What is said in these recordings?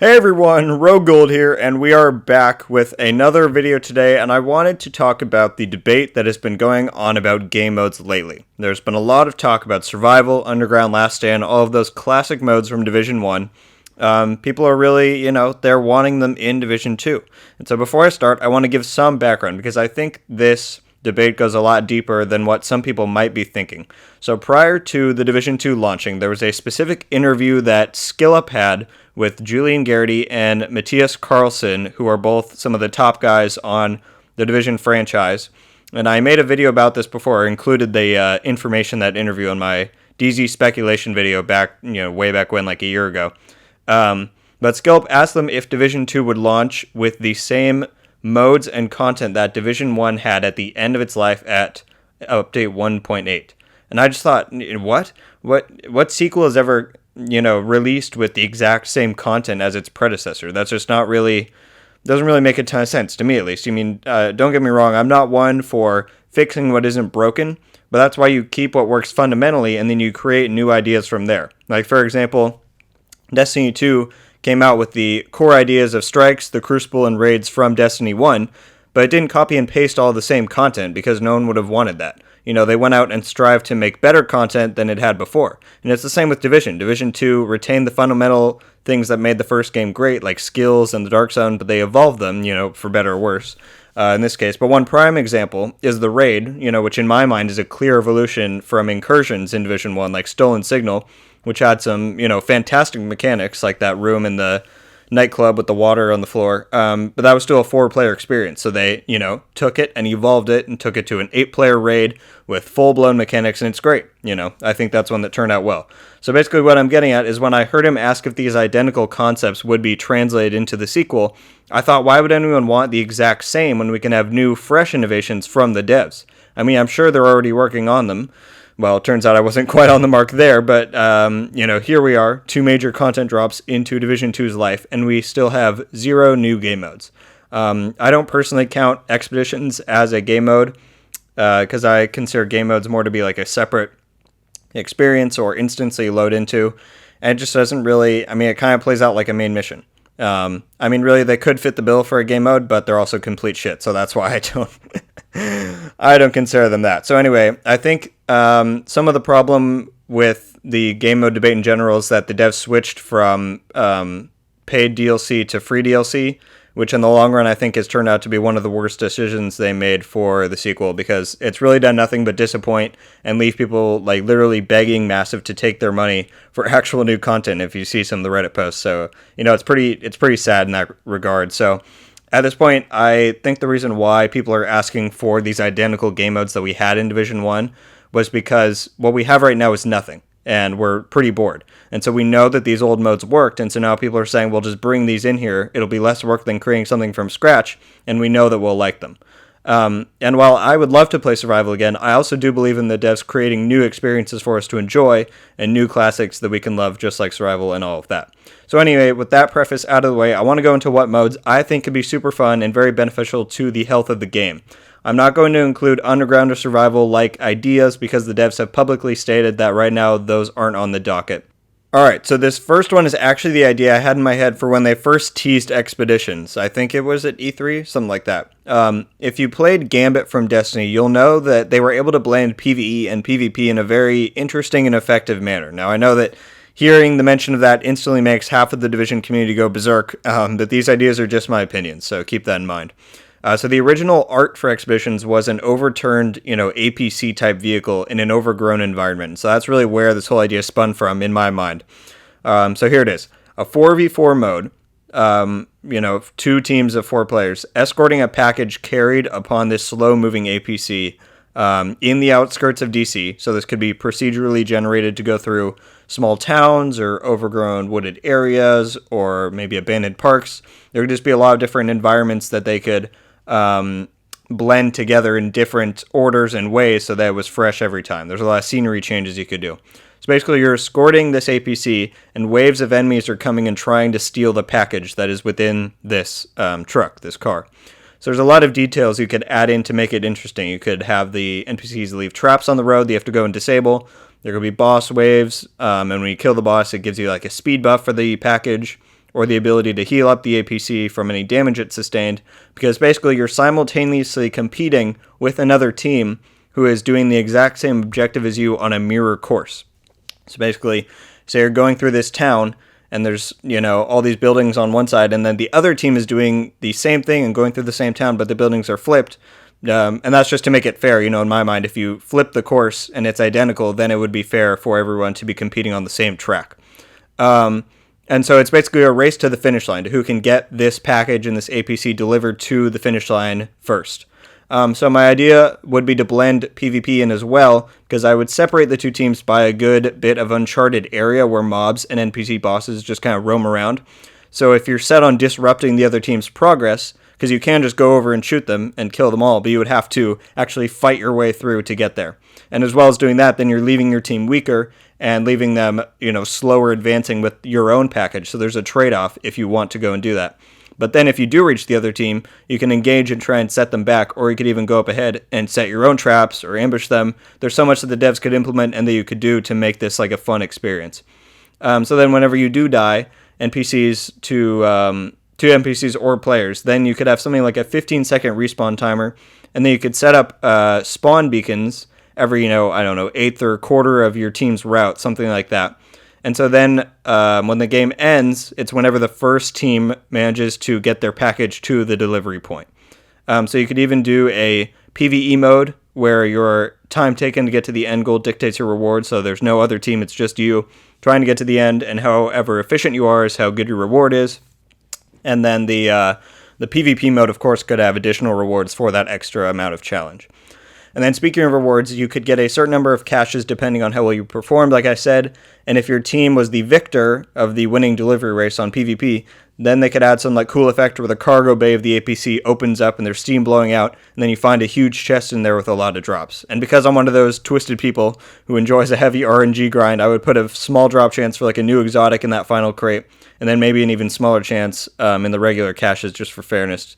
Hey everyone, RogueGold here, and we are back with another video today, and I wanted to talk about the debate that has been going on about game modes lately. There's been a lot of talk about Survival, Underground, Last Stand, all of those classic modes from Division 1. People are really, they're wanting them in Division 2. And so before I start, I want to give some background, because I think this debate goes a lot deeper than what some people might be thinking. So prior to the Division 2 launching, there was a specific interview that SkillUp had with Julian Garrity and Matthias Carlson, who are both some of the top guys on the Division franchise. And I made a video about this before. I included the information, that interview, in my DZ speculation video back, way back when, like a year ago. But SkillUp asked them if Division 2 would launch with the same modes and content that Division 1 had at the end of its life at update 1.8. And I just thought, what sequel has ever released with the exact same content as its predecessor? That's just not really, doesn't really make a ton of sense, to me at least. Don't get me wrong, I'm not one for fixing what isn't broken, but that's why you keep what works fundamentally and then you create new ideas from there. Like, for example, Destiny 2 came out with the core ideas of strikes, the crucible, and raids from Destiny 1, but it didn't copy and paste all the same content because no one would have wanted that. They went out and strived to make better content than it had before. And it's the same with Division. Division 2 retained the fundamental things that made the first game great, like skills and the Dark Zone, but they evolved them, for better or worse, in this case. But one prime example is the raid, which in my mind is a clear evolution from incursions in Division 1, like Stolen Signal, which had some, fantastic mechanics, like that room in the nightclub with the water on the floor, but that was still a 4-player experience, so they, took it and evolved it and took it to an 8-player raid with full-blown mechanics, and it's great. I think that's one that turned out well. So basically what I'm getting at is when I heard him ask if these identical concepts would be translated into the sequel, I thought, why would anyone want the exact same when we can have new, fresh innovations from the devs? I'm sure they're already working on them. Well, it turns out I wasn't quite on the mark there, but, here we are, 2 major content drops into Division 2's life, and we still have 0 new game modes. I don't personally count Expeditions as a game mode, because I consider game modes more to be like a separate experience or instance that you load into, and it just doesn't really, it kind of plays out like a main mission. Really, they could fit the bill for a game mode, but they're also complete shit, so that's why I don't consider them that. So anyway, I think some of the problem with the game mode debate in general is that the devs switched from paid DLC to free DLC, which in the long run I think has turned out to be one of the worst decisions they made for the sequel, because it's really done nothing but disappoint and leave people like literally begging Massive to take their money for actual new content. If you see some of the Reddit posts, so it's pretty sad in that regard. So at this point, I think the reason why people are asking for these identical game modes that we had in Division 1 was because what we have right now is nothing, and we're pretty bored. And so we know that these old modes worked, and so now people are saying, well, just bring these in here. It'll be less work than creating something from scratch, and we know that we'll like them. And while I would love to play Survival again, I also do believe in the devs creating new experiences for us to enjoy and new classics that we can love, just like Survival and all of that. So anyway, with that preface out of the way, I want to go into what modes I think could be super fun and very beneficial to the health of the game. I'm not going to include Underground or Survival-like ideas because the devs have publicly stated that right now those aren't on the docket. Alright, so this first one is actually the idea I had in my head for when they first teased Expeditions. I think it was at E3, something like that. If you played Gambit from Destiny, you'll know that they were able to blend PvE and PvP in a very interesting and effective manner. Now, I know that hearing the mention of that instantly makes half of the Division community go berserk, but these ideas are just my opinions, so keep that in mind. So the original art for Expeditions was an overturned, APC-type vehicle in an overgrown environment. So that's really where this whole idea spun from, in my mind. So here it is. A 4v4 mode, 2 teams of 4 players, escorting a package carried upon this slow-moving APC in the outskirts of DC. So this could be procedurally generated to go through small towns or overgrown wooded areas or maybe abandoned parks. There could just be a lot of different environments that they could blend together in different orders and ways so that it was fresh every time. There's a lot of scenery changes you could do. So basically you're escorting this APC and waves of enemies are coming and trying to steal the package that is within this truck, this car. So there's a lot of details you could add in to make it interesting. You could have the NPCs leave traps on the road that you have to go and disable. There could be boss waves, and when you kill the boss, it gives you like a speed buff for the package. or the ability to heal up the APC from any damage it sustained, because basically you're simultaneously competing with another team who is doing the exact same objective as you on a mirror course. So basically, say you're going through this town, and there's, all these buildings on one side, and then the other team is doing the same thing and going through the same town, but the buildings are flipped. And that's just to make it fair, in my mind. If you flip the course and it's identical, then it would be fair for everyone to be competing on the same track. And so it's basically a race to the finish line, to who can get this package and this APC delivered to the finish line first. So my idea would be to blend PvP in as well, because I would separate the two teams by a good bit of uncharted area where mobs and NPC bosses just kind of roam around. So if you're set on disrupting the other team's progress, because you can just go over and shoot them and kill them all, but you would have to actually fight your way through to get there. And as well as doing that, then you're leaving your team weaker and leaving them, slower advancing with your own package. So there's a trade-off if you want to go and do that. But then if you do reach the other team, you can engage and try and set them back, or you could even go up ahead and set your own traps or ambush them. There's so much that the devs could implement and that you could do to make this like a fun experience. So then whenever you do die, NPCs to NPCs or players, then you could have something like a 15-second respawn timer, and then you could set up spawn beacons every, eighth or quarter of your team's route, something like that. And so then when the game ends, it's whenever the first team manages to get their package to the delivery point. So you could even do a PvE mode where your time taken to get to the end goal dictates your reward. So there's no other team, it's just you trying to get to the end, and however efficient you are is how good your reward is. And then the PvP mode, of course, could have additional rewards for that extra amount of challenge. And then speaking of rewards, you could get a certain number of caches depending on how well you performed, like I said. And if your team was the victor of the winning delivery race on PvP, then they could add some cool effect where the cargo bay of the APC opens up and there's steam blowing out, and then you find a huge chest in there with a lot of drops. And because I'm one of those twisted people who enjoys a heavy RNG grind, I would put a small drop chance for a new exotic in that final crate, and then maybe an even smaller chance in the regular caches just for fairness.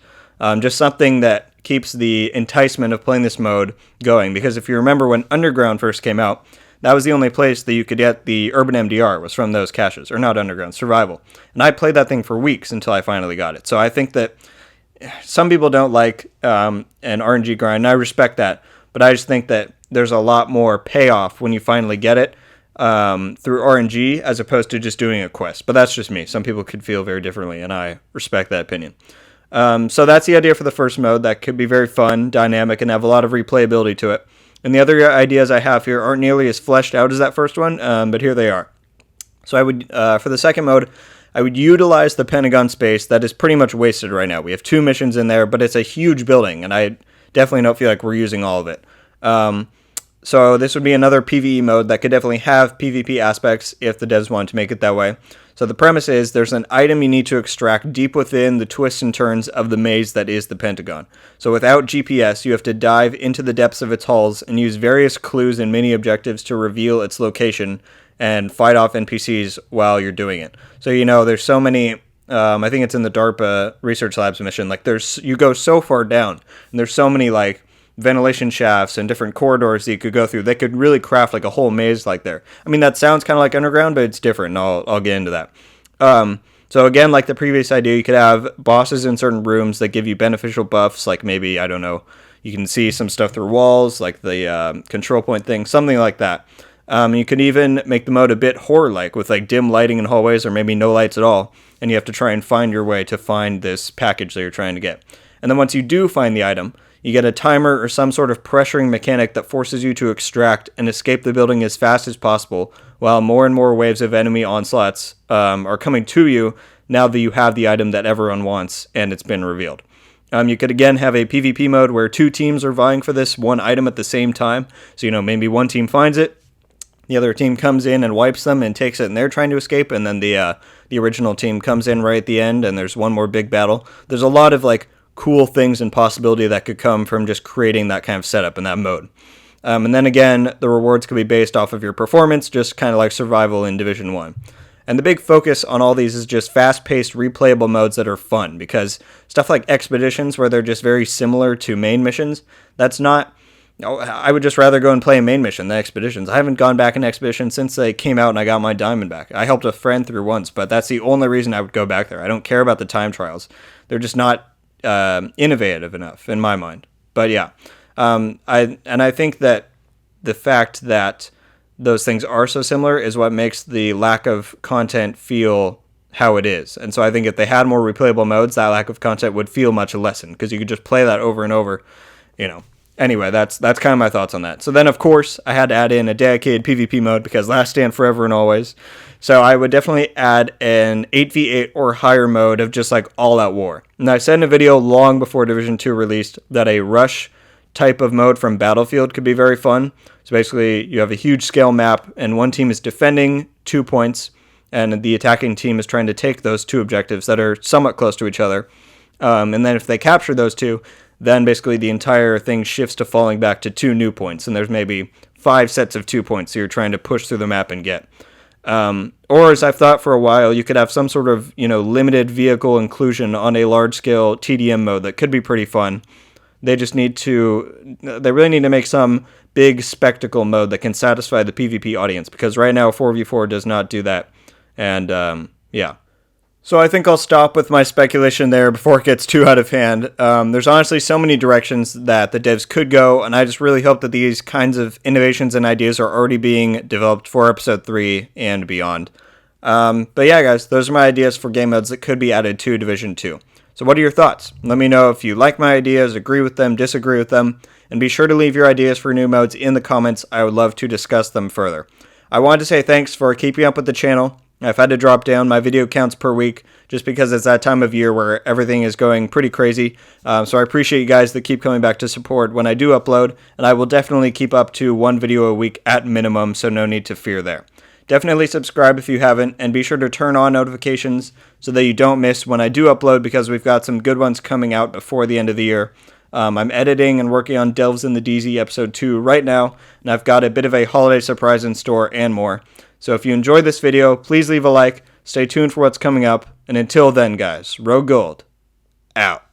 Just something that keeps the enticement of playing this mode going, because if you remember when Underground first came out, that was the only place that you could get the Urban MDR, was from those caches, or not Underground, Survival. And I played that thing for weeks until I finally got it. So I think that some people don't like an RNG grind, and I respect that, but I just think that there's a lot more payoff when you finally get it through RNG as opposed to just doing a quest. But that's just me. Some people could feel very differently, and I respect that opinion. So that's the idea for the first mode. That could be very fun, dynamic, and have a lot of replayability to it. And the other ideas I have here aren't nearly as fleshed out as that first one, but here they are. So I would, for the second mode, I would utilize the Pentagon space that is pretty much wasted right now. We have 2 missions in there, but it's a huge building, and I definitely don't feel like we're using all of it. So this would be another PvE mode that could definitely have PvP aspects if the devs wanted to make it that way. So the premise is there's an item you need to extract deep within the twists and turns of the maze that is the Pentagon. So without GPS, you have to dive into the depths of its halls and use various clues and mini objectives to reveal its location and fight off NPCs while you're doing it. So, there's so many, I think it's in the DARPA Research Labs mission, you go so far down, and there's so many, ventilation shafts and different corridors that you could go through. They could really craft a whole maze there. I mean, that sounds kind of like Underground, but it's different, and I'll get into that. So again, like the previous idea, you could have bosses in certain rooms that give you beneficial buffs, maybe, I don't know, you can see some stuff through walls, like the control point thing, something like that. You could even make the mode a bit horror-like, with dim lighting in hallways, or maybe no lights at all, and you have to try and find your way to find this package that you're trying to get. And then once you do find the item, you get a timer or some sort of pressuring mechanic that forces you to extract and escape the building as fast as possible, while more and more waves of enemy onslaughts are coming to you now that you have the item that everyone wants and it's been revealed. You could again have a PvP mode where 2 teams are vying for this one item at the same time. So, maybe one team finds it, the other team comes in and wipes them and takes it, and they're trying to escape, and then the original team comes in right at the end, and there's one more big battle. There's a lot of cool things and possibility that could come from just creating that kind of setup in that mode. And then again, the rewards could be based off of your performance, just kind of like Survival in Division 1. And the big focus on all these is just fast-paced, replayable modes that are fun, because stuff like Expeditions, where they're just very similar to main missions, that's not I would just rather go and play a main mission than expeditions. I haven't gone back in expedition since they came out and I got my diamond back. I helped a friend through once, but that's the only reason I would go back there. I don't care about the time trials. They're just not innovative enough in my mind. But yeah, I think that the fact that those things are so similar is what makes the lack of content feel how it is. And so I think if they had more replayable modes, that lack of content would feel much lessened because you could just play that over and over, you know. Anyway, that's kind of my thoughts on that. So then, of course, I had to add in a dedicated PvP mode because Last Stand forever and always. So I would definitely add an 8v8 or higher mode of just like all-out war. And I said in a video long before Division 2 released that a rush type of mode from Battlefield could be very fun. So basically, you have a huge scale map, and one team is defending 2 points, and the attacking team is trying to take those 2 objectives that are somewhat close to each other. And then if they capture those 2, then basically the entire thing shifts to falling back to 2 new points, and there's maybe 5 sets of 2 points so you're trying to push through the map and get. Or as I've thought for a while, you could have some sort of, limited vehicle inclusion on a large-scale TDM mode that could be pretty fun. They really need to make some big spectacle mode that can satisfy the PvP audience, because right now 4v4 does not do that. And, yeah. So I think I'll stop with my speculation there before it gets too out of hand. There's honestly so many directions that the devs could go, and I just really hope that these kinds of innovations and ideas are already being developed for Episode 3 and beyond. But yeah, guys, those are my ideas for game modes that could be added to Division 2. So what are your thoughts? Let me know if you like my ideas, agree with them, disagree with them, and be sure to leave your ideas for new modes in the comments. I would love to discuss them further. I wanted to say thanks for keeping up with the channel. I've had to drop down my video counts per week just because it's that time of year where everything is going pretty crazy. So I appreciate you guys that keep coming back to support when I do upload, and I will definitely keep up to 1 video a week at minimum, so no need to fear there. Definitely subscribe if you haven't, and be sure to turn on notifications so that you don't miss when I do upload, because we've got some good ones coming out before the end of the year. I'm editing and working on Delves in the DZ Episode 2 right now, and I've got a bit of a holiday surprise in store and more. So if you enjoyed this video, please leave a like, stay tuned for what's coming up, and until then guys, RogueGold, out.